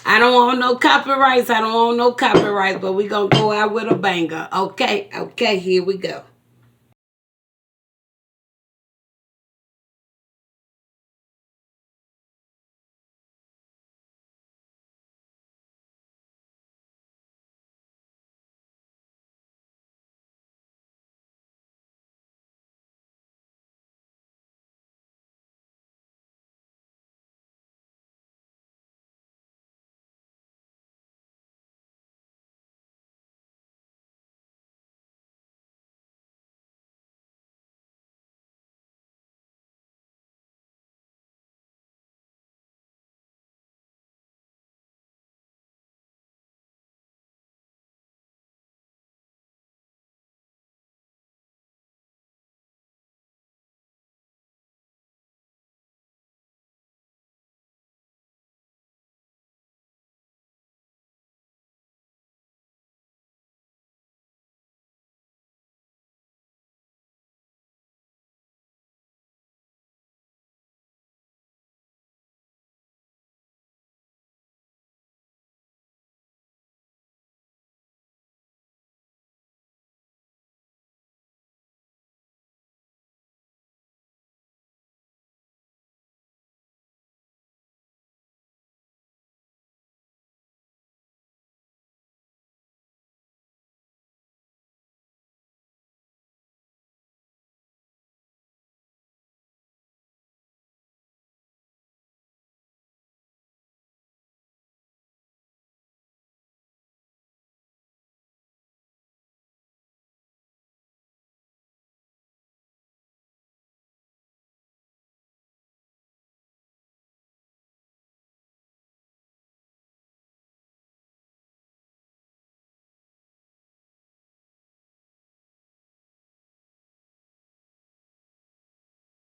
I don't want no copyrights. I don't want no copyrights, but we going to go out with a banger. Okay, okay, here we go.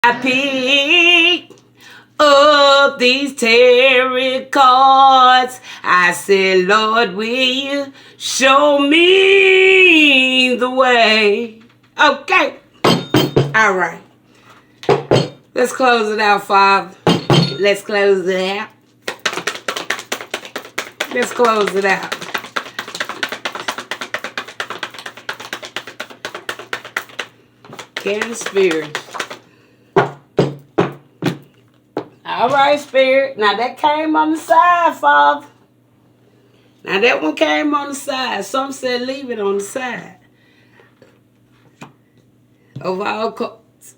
I pick up these tarot cards. I said, Lord, will you show me the way? Okay. All right. Let's close it out, Father. Let's close it out. Let's close it out. Can the spirit. All right, spirit. Now that came on the side, Father. Now that one came on the side. Some said leave it on the side. Of all cards.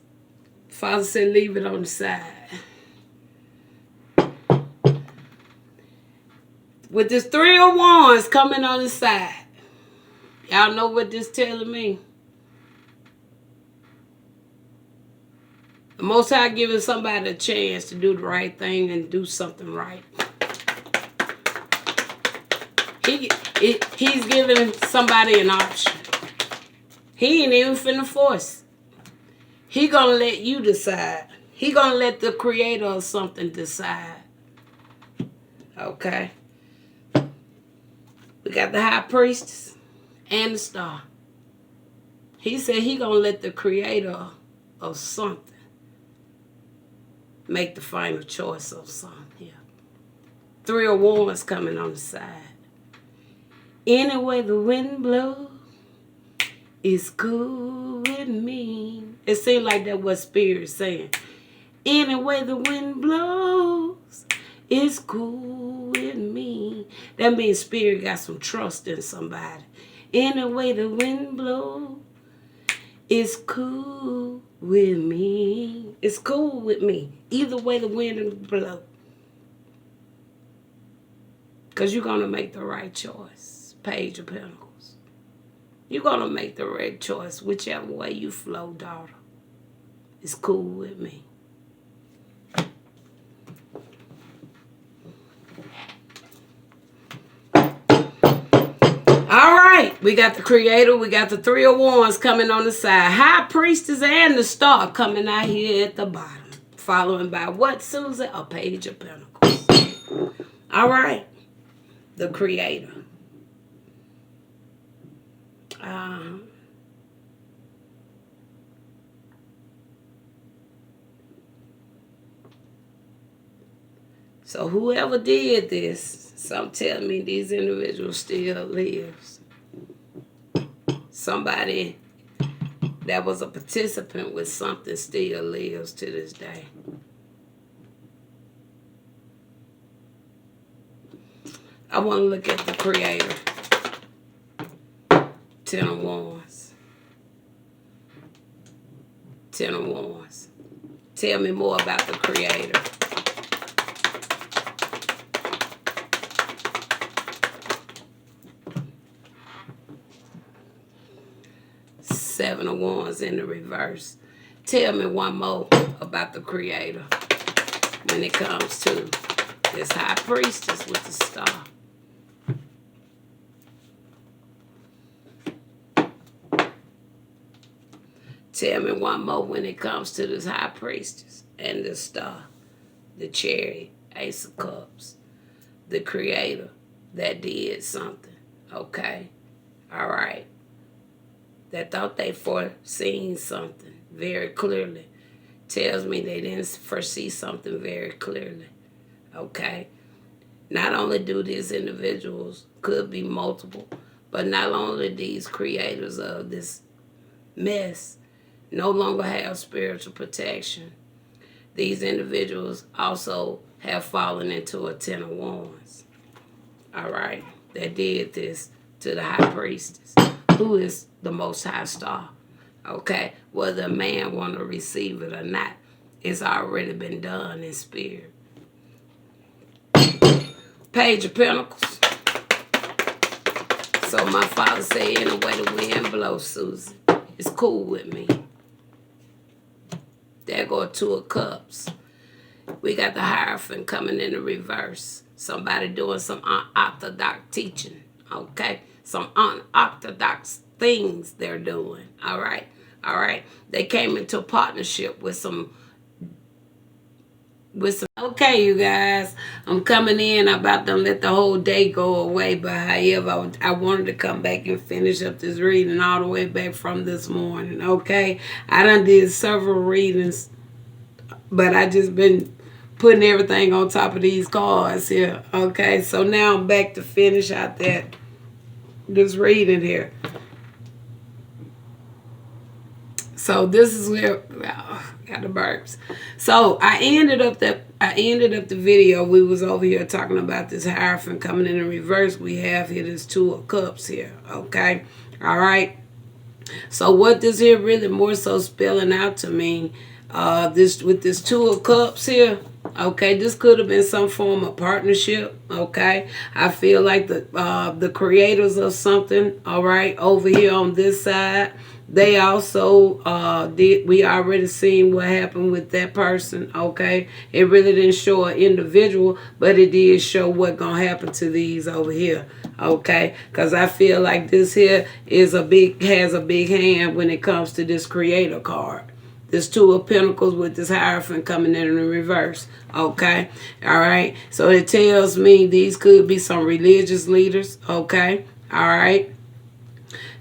Father said leave it on the side. With this 3 of Wands coming on the side. Y'all know what this telling me? The Most High giving somebody a chance to do the right thing and do something right. He's giving somebody an option. He ain't even finna force. He gonna let you decide. He gonna let the creator of something decide. Okay. We got the high priestess and the star. He said he gonna let the creator of something make the final choice of something. Yeah. 3 of Wands coming on the side. Anyway the wind blows, it's cool with me. It seems like that's what Spirit's saying. Anyway the wind blows, it's cool with me. That means Spirit got some trust in somebody. Anyway the wind blows, it's cool with me. It's cool with me. Either way the wind blows. Because you're going to make the right choice. Page of Pentacles. You're going to make the right choice. Whichever way you flow, daughter. It's cool with me. All right. We got the Creator. We got the 3 of Wands coming on the side. High Priestess and the Star coming out here at the bottom. Following by what, Susan? A Page of Pentacles. All right. The Creator. So whoever did this, some tell me these individuals still lives. Somebody that was a participant with something still lives to this day. I want to look at the Creator. 10 of Wands. 10 of Wands. Tell me more about the Creator. Seven of Wands in the reverse. Tell me one more about the Creator when it comes to this High Priestess with the star. Tell me one more when it comes to this High Priestess and the star, the Chariot, Ace of Cups, the Creator that did something, okay? All right. That thought they foreseen something very clearly. Tells me they didn't foresee something very clearly, okay? Not only do these individuals, could be multiple, but not only these creators of this mess no longer have spiritual protection. These individuals also have fallen into a 10 of Wands. All right, that did this to the High Priestess, who is the Most High Star. Okay, whether a man want to receive it or not, it's already been done in spirit. Page of Pentacles. So my father said, in the way the wind blows, Susan, it's cool with me. There go 2 of Cups. We got the Hierophant coming in the reverse. Somebody doing some unorthodox teaching, okay? Some unorthodox things they're doing, all right? All right? They came into a partnership with some. Okay, you guys, I'm coming in. I'm about to let the whole day go away, but however, I wanted to come back and finish up this reading all the way back from this morning, okay? I done did several readings, but I just been putting everything on top of these cards here, okay? So now I'm back to finish out this reading here. So this is where got the burps. So I ended up the video. We was over here talking about this Hierophant coming in reverse. We have here this 2 of Cups here. Okay, all right. So what this here really more so spelling out to me, this with this 2 of Cups here. Okay, this could have been some form of partnership. Okay, I feel like the creators of something. All right, over here on this side. They also we already seen what happened with that person, okay? It really didn't show an individual, but it did show what gonna happen to these over here, okay? Because I feel like this here has a big hand when it comes to this Creator card. This 2 of Pentacles with this Hierophant coming in the reverse, okay? All right? So it tells me these could be some religious leaders, okay? All right?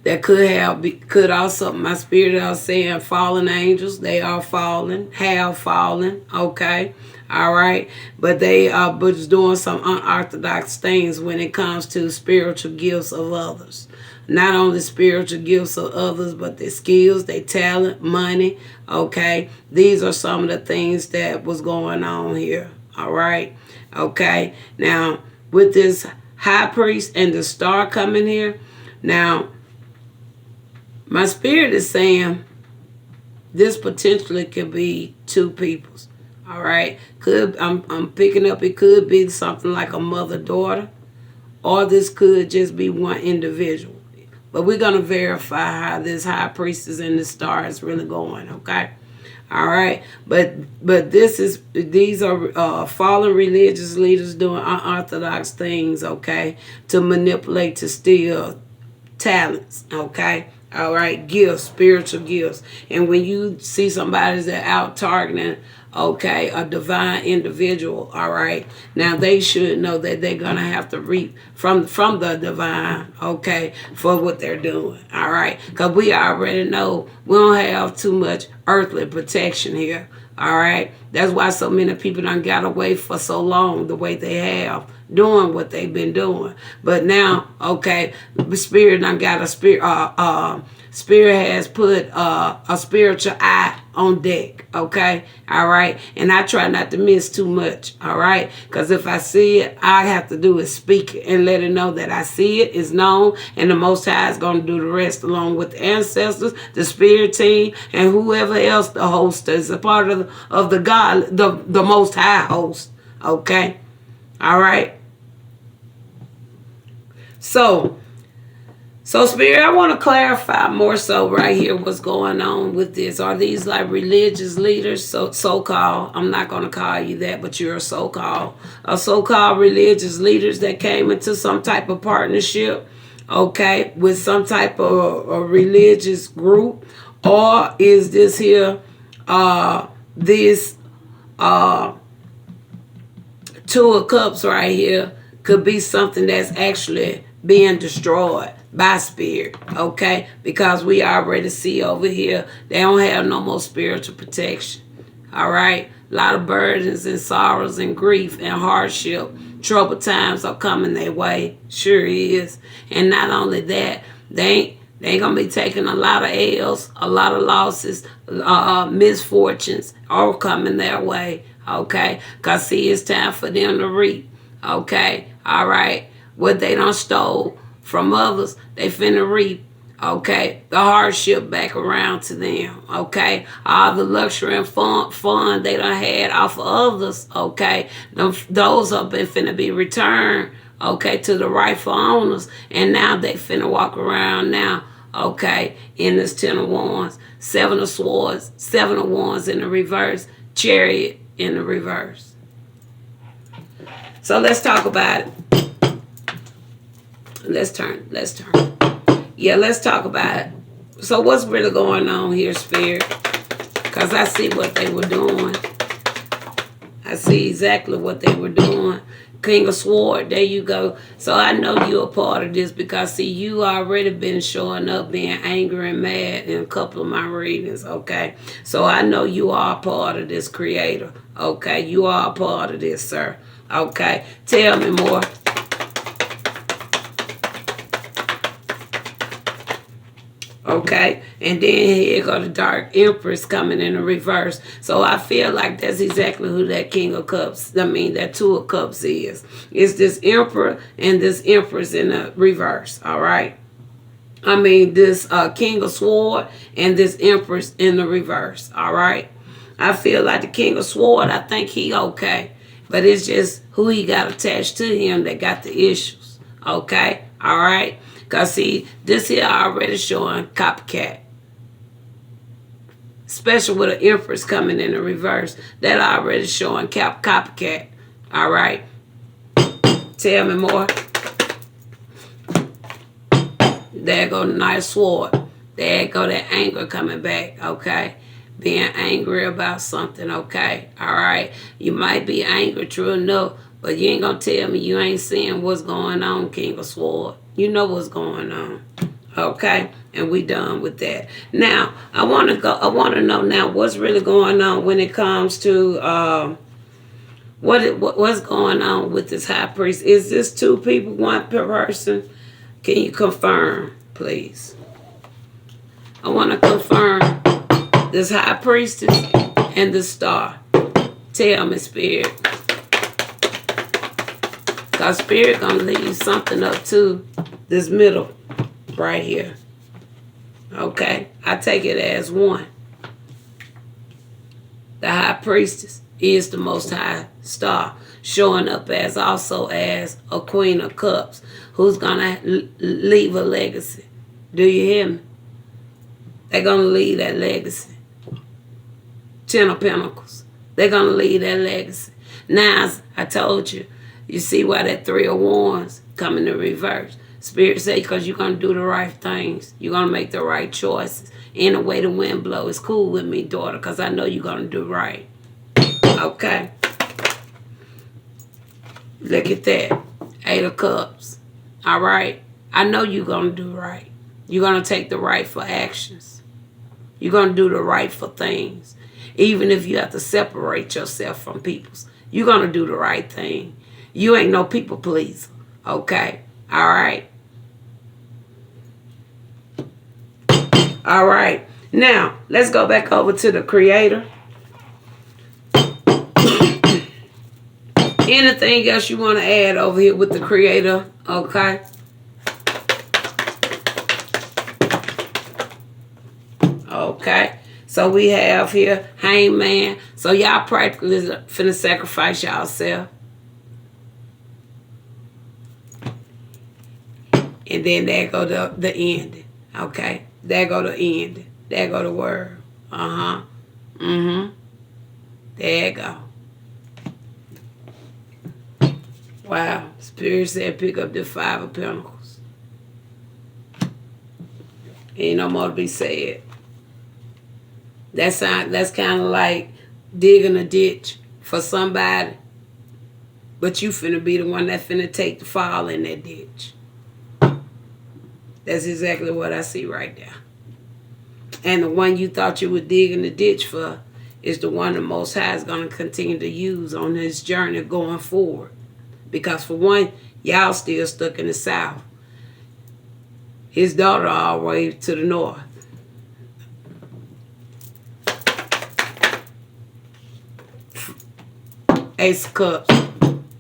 That could also, my spirit I was saying, fallen angels. They are fallen, have fallen, okay? All right? But they are just doing some unorthodox things when it comes to spiritual gifts of others. Not only spiritual gifts of others, but their skills, their talent, money, okay? These are some of the things that was going on here, all right? Okay? Now, with this High Priest and the star coming here, now, my spirit is saying this potentially could be 2 peoples. All right. I'm picking up it could be something like a mother-daughter, or this could just be one individual. But we're gonna verify how this High Priestess and the star is really going, okay? All right. But these are fallen religious leaders doing unorthodox things, okay, to manipulate, to steal talents, okay? All right, gifts, spiritual gifts. And when you see somebody that out targeting, okay, a divine individual, all right, now they should know that they're going to have to reap from the divine, okay, for what they're doing, all right? Because we already know we don't have too much earthly protection here, All right. That's why so many people done got away for so long the way they have, doing what they've been doing. But now, okay, the Spirit done got a spirit. Spirit has put a spiritual eye on deck. Okay. All right. And I try not to miss too much. All right. Because if I see it, all I have to do is speak it and let it know that I see it, is known, and the Most High is going to do the rest along with the ancestors, the spirit team, and whoever else the host is a part of the God, the Most High host. Okay. All right. So, Spirit, I want to clarify more so right here what's going on with this. Are these like religious leaders, so-called? I'm not going to call you that, but you're a so-called religious leaders that came into some type of partnership, okay, with some type of a religious group? Or is this here, this Two of Cups right here could be something that's actually being destroyed by spirit, okay? Because we already see over here, they don't have no more spiritual protection, all right? A lot of burdens and sorrows and grief and hardship, troubled times are coming their way, sure is. And not only that, they ain't gonna be taking a lot of L's, a lot of losses, misfortunes, all coming their way, okay? Because see, it's time for them to reap, okay? All right? What they done stole from others, they finna reap, okay? The hardship back around to them, okay? All the luxury and fun they done had off of others, okay? Those have been finna be returned, okay, to the rightful owners. And now they finna walk around now, okay, in this Ten of Wands, Seven of Swords, Seven of Wands in the reverse, Chariot in the reverse. So let's talk about it. Let's turn. Yeah, let's talk about it. So what's really going on here, Spirit? Because I see what they were doing. I see exactly what they were doing. King of Swords, there you go. So I know you're a part of this because, see, you already been showing up being angry and mad in a couple of my readings, okay? So I know you are a part of this, Creator, okay? You are a part of this, sir, okay? Tell me more. Okay, and then here go the Dark Empress coming in the reverse. So I feel like that's exactly who that King of Cups, that Two of Cups is. It's this Emperor and this Empress in the reverse, all right? This King of Sword and this Empress in the reverse, all right? I feel like the King of Sword, I think he okay. But it's just who he got attached to him that got the issues, okay? All right? Because, see, this here already showing copycat. Especially with an Empress coming in the reverse. That already showing copycat. All right? Tell me more. There go the nice sword. There go that anger coming back, okay? Being angry about something, okay? All right? You might be angry, true enough, but you ain't going to tell me you ain't seeing what's going on, King of Sword. You know what's going on, okay? And we done with that. Now, I want to know now what's really going on when it comes to what's going on with this high priest. Is this two people, one per person? Can you confirm, please? I want to confirm this high priestess and the star. Tell me, Spirit. Because Spirit going to leave something up to this middle right here. Okay? I take it as one. The high priestess is the Most High star, showing up as also as a Queen of Cups who's going to leave a legacy. Do you hear me? They're going to leave that legacy. Ten of Pentacles. They're going to leave that legacy. Now, I told you, you see why that Three of Wands coming in reverse. Spirit say because you're going to do the right things. You're going to make the right choices. In the way the wind blows. It's cool with me, daughter, because I know you're going to do right. Okay? Look at that. Eight of Cups. All right? I know you're going to do right. You're going to take the rightful actions. You're going to do the rightful things. Even if you have to separate yourself from people, you're going to do the right thing. You ain't no people pleaser. Okay? All right? All right. Now, let's go back over to the Creator. Anything else you want to add over here with the Creator? Okay? Okay? So we have here Hangman. So y'all practically finna sacrifice y'allself. And then there go the ending. Okay? There go the ending. There go the word. Uh-huh. Mm-hmm. There you go. Wow. Spirit said pick up the 5 of Pentacles. Ain't no more to be said. That's kind of like digging a ditch for somebody, but you finna be the one that finna take the fall in that ditch. That's exactly what I see right there. And the one you thought you were digging the ditch for is the one the Most High is going to continue to use on his journey going forward. Because for one, y'all still stuck in the South. His daughter all the way to the North. Ace of Cups.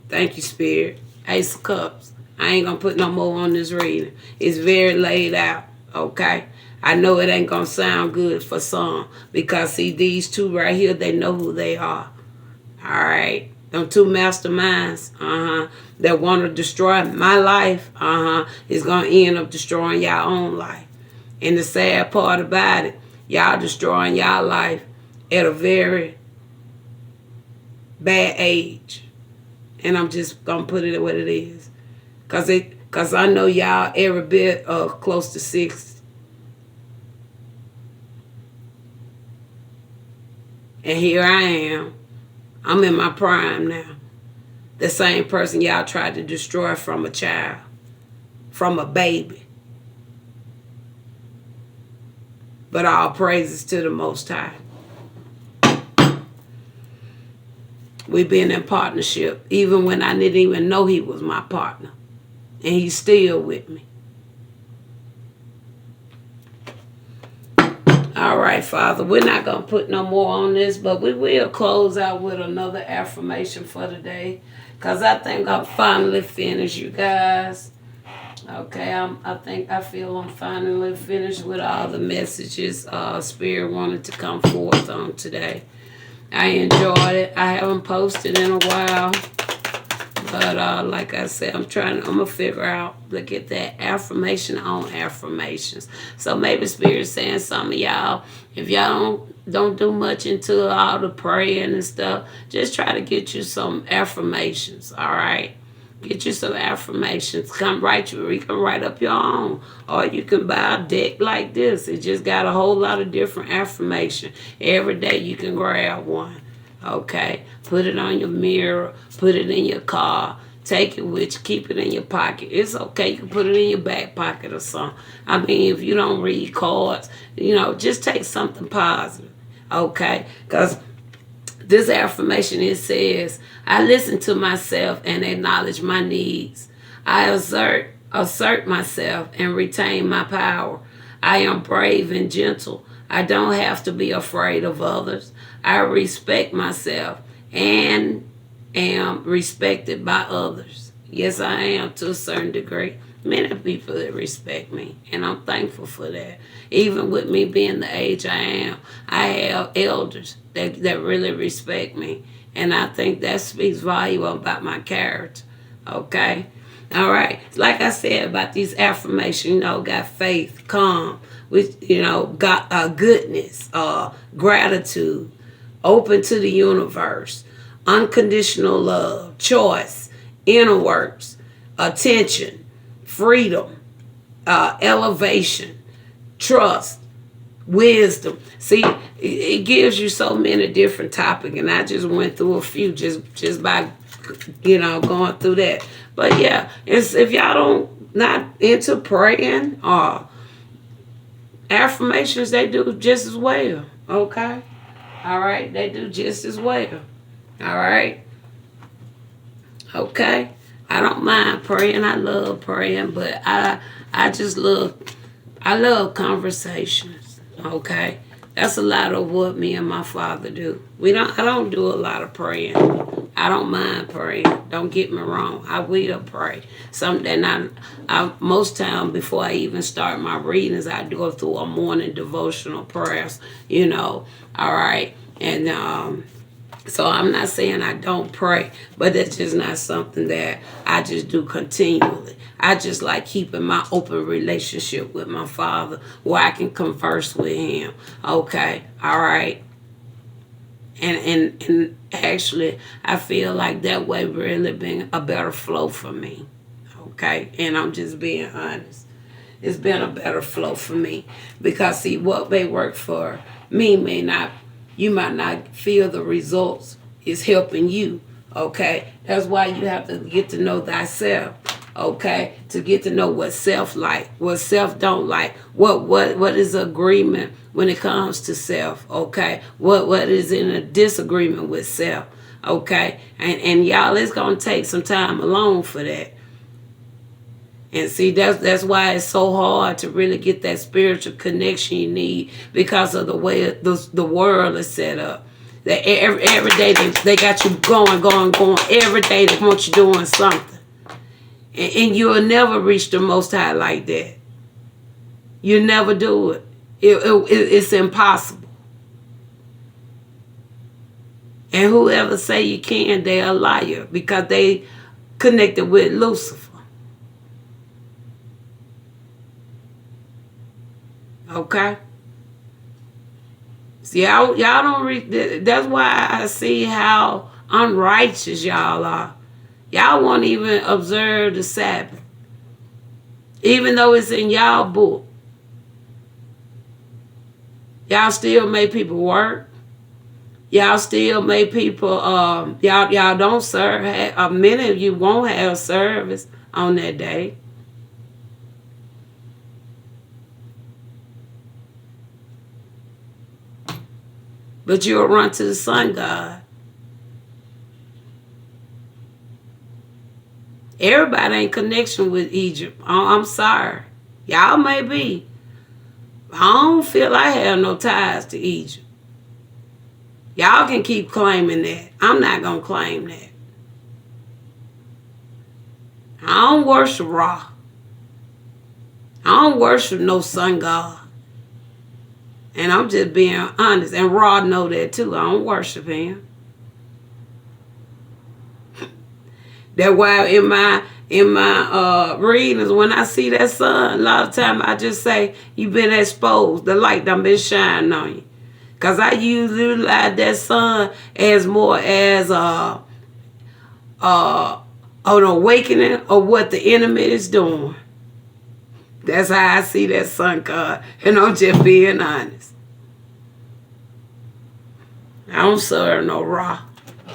Thank you, Spirit. Ace of Cups. I ain't going to put no more on this reading. It's very laid out, okay? I know it ain't going to sound good for some. Because, see, these two right here, they know who they are. All right? Them two masterminds, that want to destroy my life, is going to end up destroying y'all own life. And the sad part about it, y'all destroying y'all life at a very bad age. And I'm just going to put it what it is. Because I know y'all every bit close to 60. And here I am. I'm in my prime now. The same person y'all tried to destroy from a child. From a baby. But all praises to the Most High. We've been in partnership. Even when I didn't even know he was my partner. And he's still with me. All right, Father. We're not going to put no more on this, but we will close out with another affirmation for today. Because I think I'm finally finished, you guys. Okay, I feel I'm finally finished with all the messages Spirit wanted to come forth on today. I enjoyed it. I haven't posted in a while. But like I said, I'm going to figure out, look at that affirmation on affirmations. So maybe Spirit's saying some of y'all, if y'all don't do much into all the praying and stuff, just try to get you some affirmations, all right? Get you some affirmations. You can write up your own. Or you can buy a deck like this. It just got a whole lot of different affirmation. Every day you can grab one. Okay? Put it on your mirror. Put it in your car. Take it with you. Keep it in your pocket. It's okay. You can put it in your back pocket or something. I mean, if you don't read cards, just take something positive. Okay? Because this affirmation, it says, I listen to myself and acknowledge my needs. I assert myself and retain my power. I am brave and gentle. I don't have to be afraid of others. I respect myself and am respected by others. Yes, I am to a certain degree. Many people that respect me, and I'm thankful for that. Even with me being the age I am, I have elders that really respect me, and I think that speaks volume about my character. Okay? All right. Like I said about these affirmations, got faith, calm, which, got goodness, gratitude, open to the universe, unconditional love, choice, inner works, attention, freedom, elevation, trust, wisdom. See, it gives you so many different topics, and I just went through a few just by going through that. But yeah, if y'all not into praying or affirmations, they do just as well. Okay. All right, they do just as well. All right, okay. I don't mind praying. I love praying, but I love conversations. Okay, that's a lot of what me and my father do. I don't do a lot of praying. I don't mind praying. Don't get me wrong. I will pray. Something I most time before I even start my readings, I do it through a morning devotional prayers. All right, and so I'm not saying I don't pray, but that's just not something that I just do continually. I just like keeping my open relationship with my father where I can converse with him. Okay, all right. And actually, I feel like that way really been a better flow for me. Okay, and I'm just being honest. It's been a better flow for me because see what may work for me may not. You might not feel the results is helping you. Okay, that's why you have to get to know thyself. Okay, to get to know what self like, what self don't like, what is agreement when it comes to self. Okay, what is in a disagreement with self. Okay, and y'all, it's gonna take some time alone for that. And see, that's why it's so hard to really get that spiritual connection you need because of the way the world is set up. That every day they got you going. Every day they want you doing something. And you will never reach the Most High like that. You never do it. It's impossible. And whoever say you can, they're a liar because they connected with Lucifer. Okay? See, y'all don't read. That's why I see how unrighteous y'all are. Y'all won't even observe the Sabbath. Even though it's in y'all book. Y'all still make people work. Y'all still make people, y'all don't serve. Many of you won't have service on that day. But you'll run to the sun god. Everybody ain't connection with Egypt. I'm sorry. Y'all may be. I don't feel I have no ties to Egypt. Y'all can keep claiming that. I'm not going to claim that. I don't worship Ra. I don't worship no sun god. And I'm just being honest. And Ra know that too. I don't worship him. That's why in my readings, when I see that sun, a lot of time I just say, you've been exposed. The light done been shining on you. Because I utilize that sun as more as an awakening of what the enemy is doing. That's how I see that sun card. And I'm just being honest. I don't serve no Ra.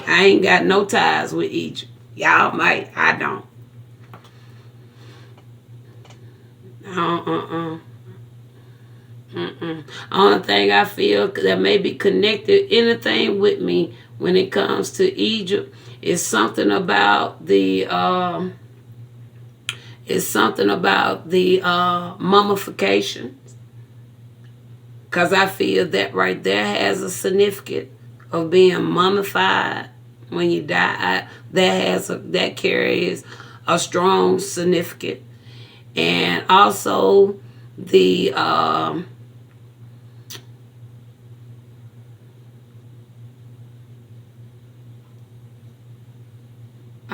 I ain't got no ties with Egypt. Y'all might. I don't. Only thing I feel that may be connected anything with me when it comes to Egypt is something about the mummification. Because I feel that right there has a significance of being mummified when you die. That carries a strong significance. And also the I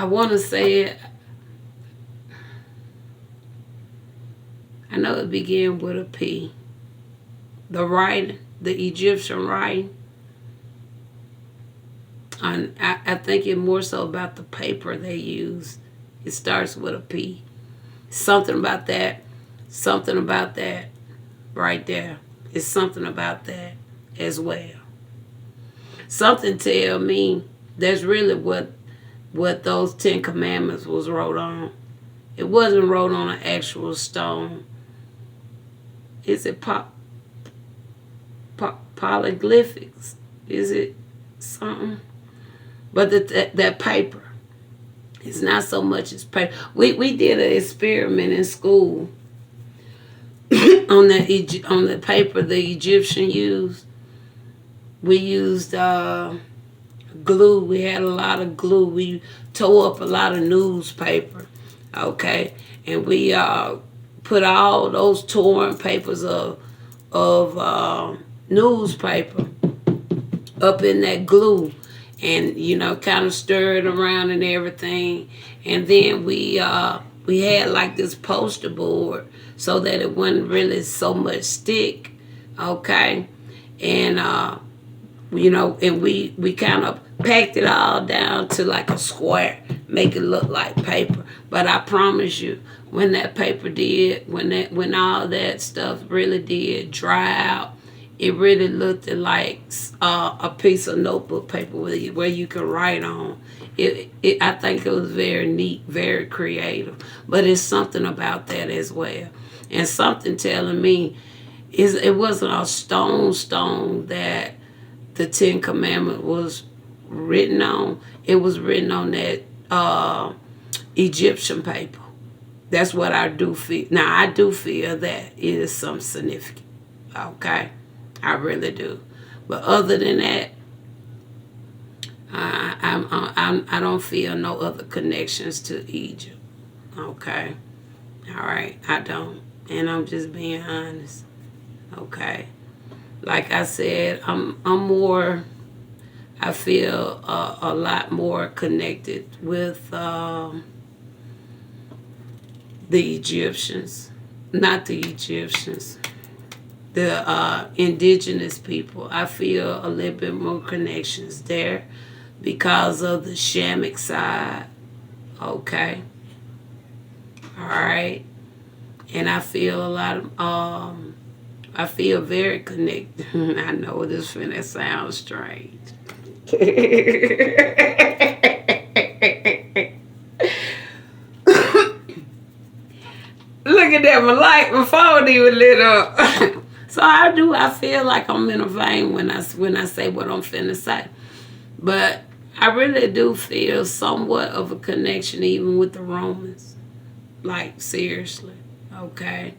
want to say it. I know it began with a P. The writing, the Egyptian writing. And I think it's more so about the paper they use. It starts with a P. Something about that right there. It's something about that as well. Something tell me that's really what those 10 Commandments was wrote on. It wasn't wrote on an actual stone. Is it polyglyphics? Is it something? But that paper, it's not so much as paper. We did an experiment in school on the paper the Egyptian used. We used glue. We had a lot of glue. We tore up a lot of newspaper, okay, and we put all those torn papers of newspaper up in that glue, and kind of stir it around and everything, and then we had like this poster board so that it wasn't really so much stick, okay, and and we kind of packed it all down to like a square, make it look like paper. But I promise you, when that paper did, when all that stuff really did dry out, it really looked like a piece of notebook paper where you could write on. I think it was very neat, very creative. But it's something about that as well. And something telling me it wasn't a stone that the Ten Commandments was written on. It was written on that Egyptian paper. That's what I do feel. Now, I do feel that it is something significant. Okay? I really do. But other than that, I don't feel no other connections to Egypt. Okay? All right? I don't. And I'm just being honest. Okay? Like I said, I'm more, I feel a lot more connected with the Egyptians. Not the Egyptians. The indigenous people. I feel a little bit more connections there because of the Shamic side. Okay. All right. And I feel a lot of, I feel very connected. I know this finna sound strange. Look at that, my phone even lit up. So I feel like I'm in a vein when I say what I'm finna say. But I really do feel somewhat of a connection even with the Romans. Like, seriously, okay?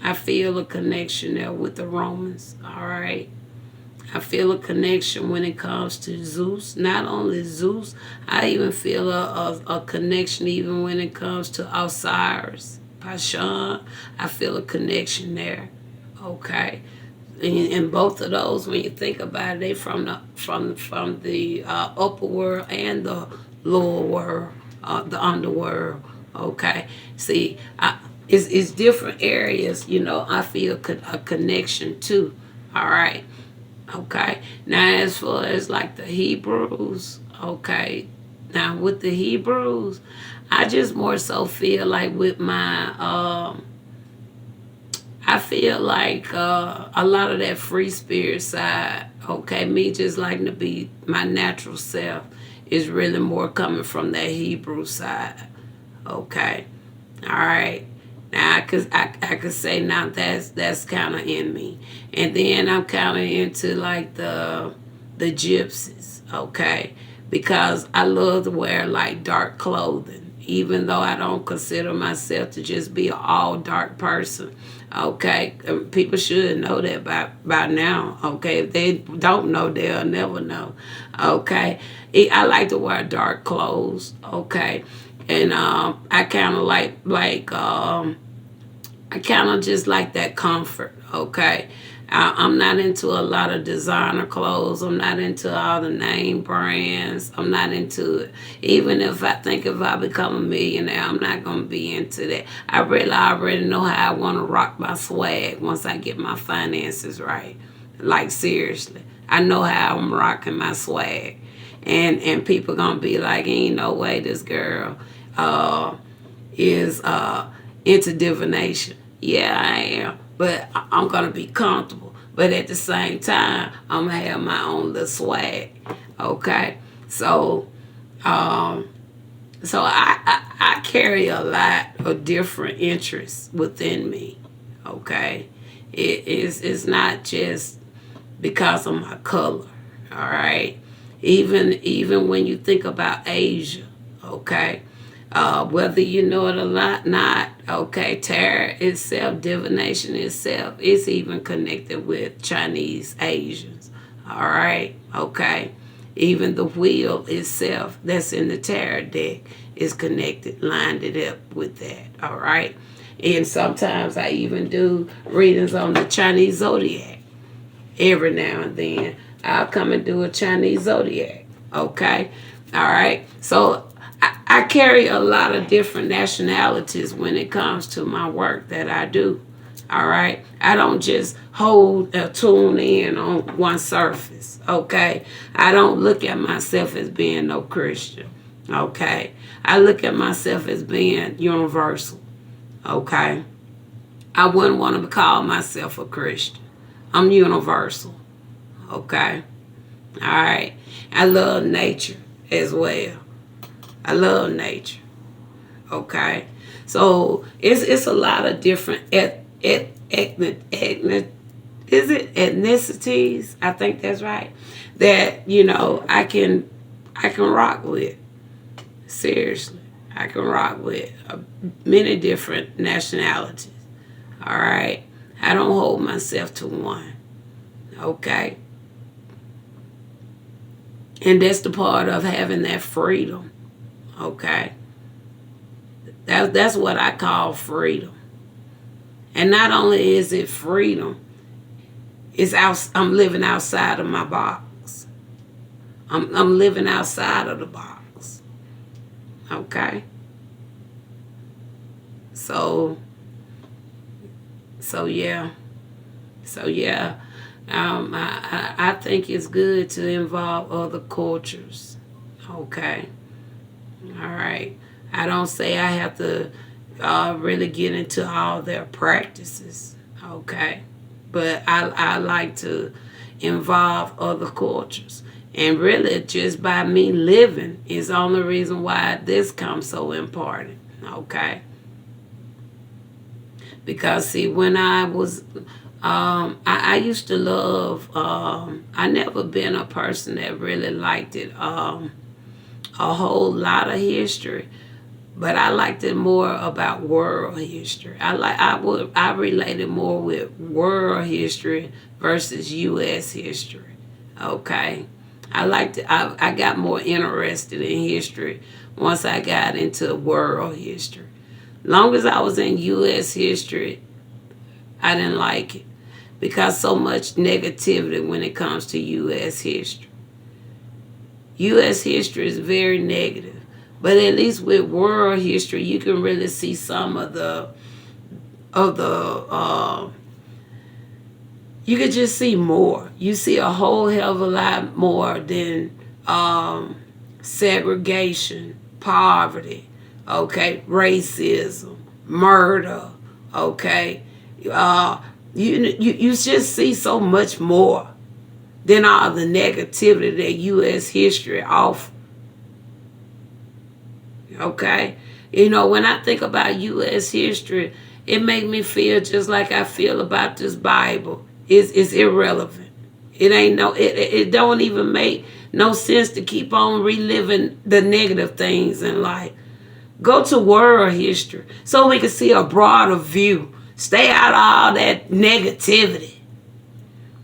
I feel a connection there with the Romans, all right? I feel a connection when it comes to Zeus. Not only Zeus, I even feel a connection even when it comes to Osiris, Bashan. I feel a connection there, okay? And both of those, when you think about it, they from the upper world and the lower world, the underworld, okay? See, it's different areas, I feel a connection to, all right? Okay. Now, as far as like the Hebrews, okay. Now, with the Hebrews, I just more so feel like with my, I feel like a lot of that free spirit side, okay, me just liking to be my natural self is really more coming from that Hebrew side, okay. All right. Now I could say now that's kind of in me, and then I'm kind of into like the gypsies, okay, because I love to wear like dark clothing, even though I don't consider myself to just be an all dark person, okay. People should know that by now, okay. If they don't know, they'll never know, okay. I like to wear dark clothes, okay. And I kind of like I kind of just like that comfort, okay? I'm not into a lot of designer clothes. I'm not into all the name brands. I'm not into it. Even if I become a millionaire, I'm not going to be into that. I already know how I want to rock my swag once I get my finances right. Like, seriously. I know how I'm rocking my swag. And people going to be like, ain't no way this girl is into divination. Yeah, I am. But I'm going to be comfortable. But at the same time, I'm going to have my own little swag. Okay? So I carry a lot of different interests within me. Okay? It's not just because of my color. All right. Even when you think about Asia, okay, whether you know it or not, okay, tarot itself, divination itself, is even connected with Chinese Asians. All right, okay. Even the wheel itself that's in the tarot deck is connected, lined it up with that. All right. And sometimes I even do readings on the Chinese zodiac. Every now and then, I'll come and do a Chinese zodiac. Okay? All right? So, I carry a lot of different nationalities when it comes to my work that I do. All right? I don't just tune in on one surface. Okay? I don't look at myself as being no Christian. Okay? I look at myself as being universal. Okay? I wouldn't want to call myself a Christian. I'm universal. Okay? All right. I love nature as well. I love nature. Okay? So it's a lot of different ethnicities? I think that's right. That, I can rock with. Seriously. I can rock with many different nationalities. All right? I don't hold myself to one. Okay? And that's the part of having that freedom. Okay? That's what I call freedom. And not only is it freedom, I'm living outside of my box. I'm living outside of the box. Okay? So yeah. I think it's good to involve other cultures. Okay. All right. I don't say I have to really get into all their practices. Okay. But I like to involve other cultures. And really, just by me living is the only reason why this comes so important. Okay. Because, see, when I was, I used to love, I never been a person that really liked it, a whole lot of history, but I liked it more about world history. I related more with world history versus U.S. history. Okay. I got more interested in history once I got into world history. Long as I was in U.S. history, I didn't like it because so much negativity when it comes to U.S. history. U.S. history is very negative, but at least with world history, you can really see some of the you could just see more. You see a whole hell of a lot more than segregation, poverty, okay, racism, murder, okay. You just see so much more than all the negativity that U.S. history offers. Okay? When I think about U.S. history, it makes me feel just like I feel about this Bible. It's irrelevant. It don't even make no sense to keep on reliving the negative things in life. Go to world history so we can see a broader view. Stay out of all that negativity.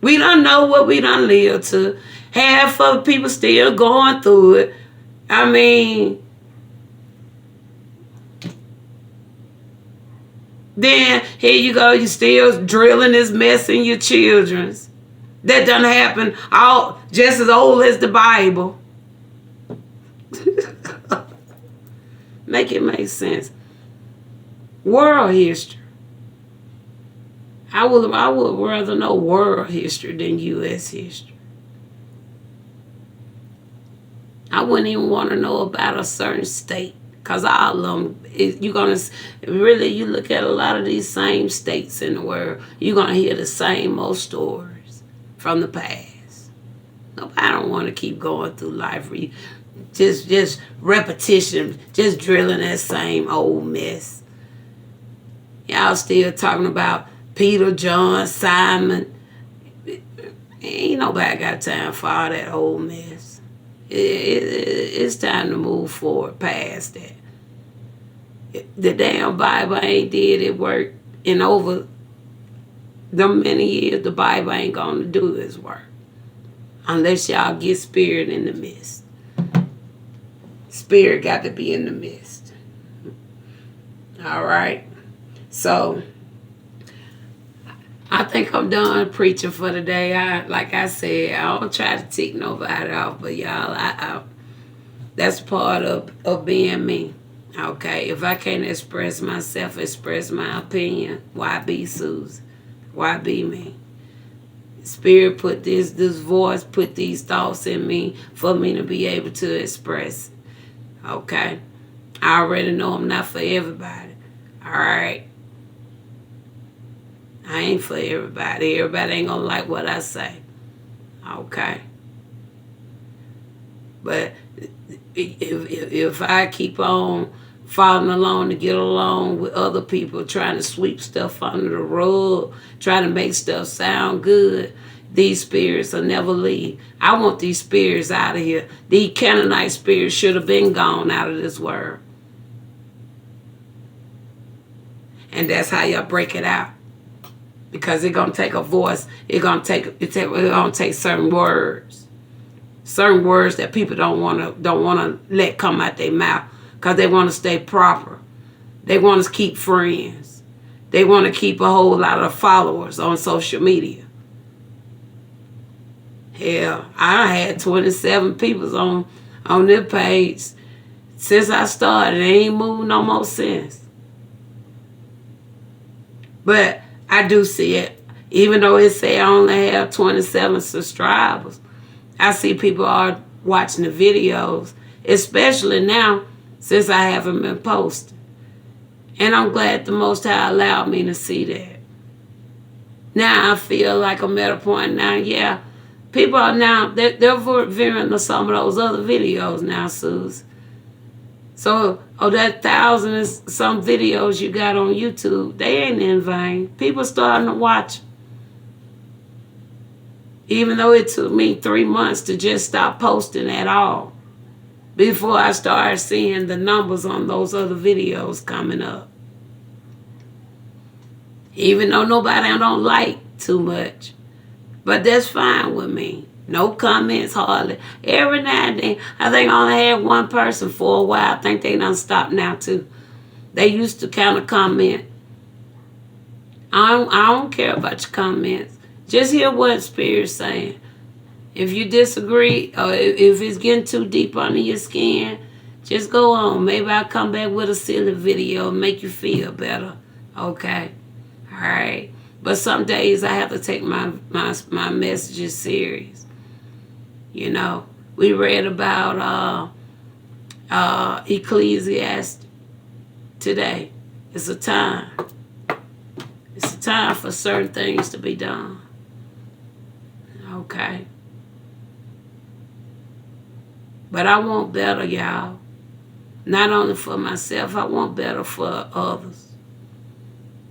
We don't know what we done lived to. Half of people still going through it. I mean, then here you go, you still drilling this mess in your children's. That done happen all just as old as the Bible. Make it make sense. World history. I would rather know world history than U.S. history. I wouldn't even want to know about a certain state. Because all of them, you're going to, really, you look at a lot of these same states in the world, you're going to hear the same old stories from the past. Nobody don't want to keep going through life. Just repetition, just drilling that same old mess. Y'all still talking about Peter, John, Simon. Ain't nobody got time for all that old mess. It's time to move forward past that. The damn Bible ain't did it work in over them many years. The Bible ain't gonna do its work unless y'all get spirit in the midst. Spirit got to be in the midst. All right. So I think I'm done preaching for the day. Like I said, I don't try to tick nobody off, but y'all, that's part of being me. Okay, if I can't express myself, express my opinion, why be Susan? Why be me? Spirit put this voice, put these thoughts in me for me to be able to express. Okay, I already know I'm not for everybody. All right. I ain't for everybody. Everybody ain't gonna like what I say. Okay. But if I keep on following along to get along with other people, trying to sweep stuff under the rug, trying to make stuff sound good, these spirits will never leave. I want these spirits out of here. These Canaanite spirits should have been gone out of this world. And that's how y'all break it out. Because it's gonna take a voice. It's gonna take certain words that people don't wanna let come out their mouth, because they want to stay proper. They want to keep friends. They want to keep a whole lot of followers on social media. Hell, I had 27 people on this page since I started. They ain't moved no more since. But I do see it. Even though it say I only have 27 subscribers, I see people are watching the videos, especially now since I haven't been posting. And I'm glad the Most High allowed me to see that. Now I feel like I'm at a point now, yeah, people are now, they're viewing some of those other videos now, Suze. So, that 1,000 and some videos you got on YouTube, they ain't in vain. People starting to watch. Even though it took me 3 months to just stop posting at all, before I started seeing the numbers on those other videos coming up. Even though nobody don't like too much. But that's fine with me. No comments hardly. Every now and then, I think I only had one person for a while. I think they done stopped now too. They used to kind of comment. I don't care about your comments. Just hear what Spirit's saying. If you disagree, or if it's getting too deep under your skin, just go on. Maybe I'll come back with a silly video and make you feel better. Okay? All right? But some days I have to take my messages serious. You know, we read about Ecclesiastes today. It's a time. It's a time for certain things to be done. Okay? But I want better, y'all. Not only for myself, I want better for others.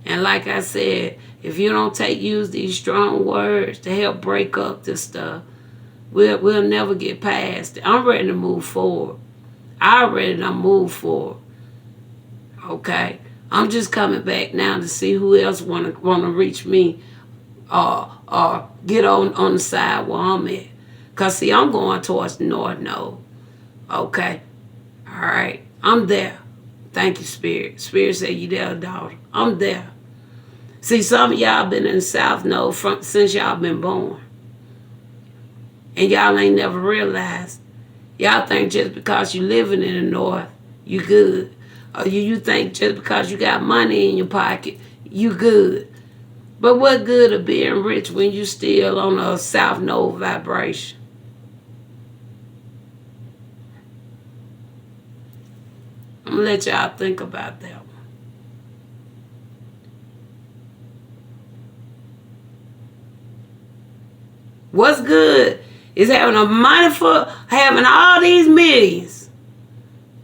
And like I said, if you don't use these strong words to help break up this stuff, we'll never get past it. I'm ready to move forward. I already done moved forward. Okay? I'm just coming back now to see who else wanna reach me or get on the side where I'm at. Because, see, I'm going towards the North Node. Okay? All right? I'm there. Thank you, Spirit. Spirit said, you there, daughter. I'm there. See, some of y'all been in the South Node since y'all been born. And y'all ain't never realized. Y'all think just because you living in the North, you good. Or you think just because you got money in your pocket, you good. But what good of being rich when you still on a South Node vibration? I'm going to let y'all think about that one. What's good is having having all these millions.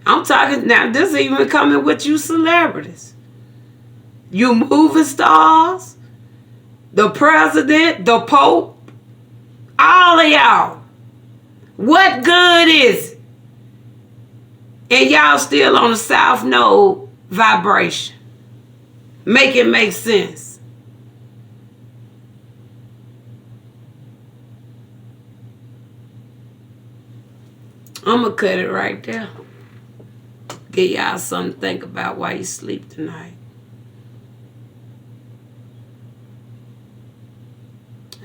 I'm talking now, this is even coming with you celebrities. You movie stars, the president, the Pope, All of y'all. What good is it? And y'all still on the South Node vibration. Make it make sense. I'm going to cut it right there. Give y'all something to think about while you sleep tonight.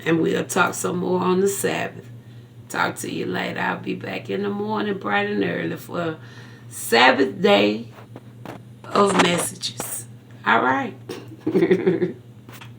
And we'll talk some more on the Sabbath. Talk to you later. I'll be back in the morning bright and early for a Sabbath day of messages. All right.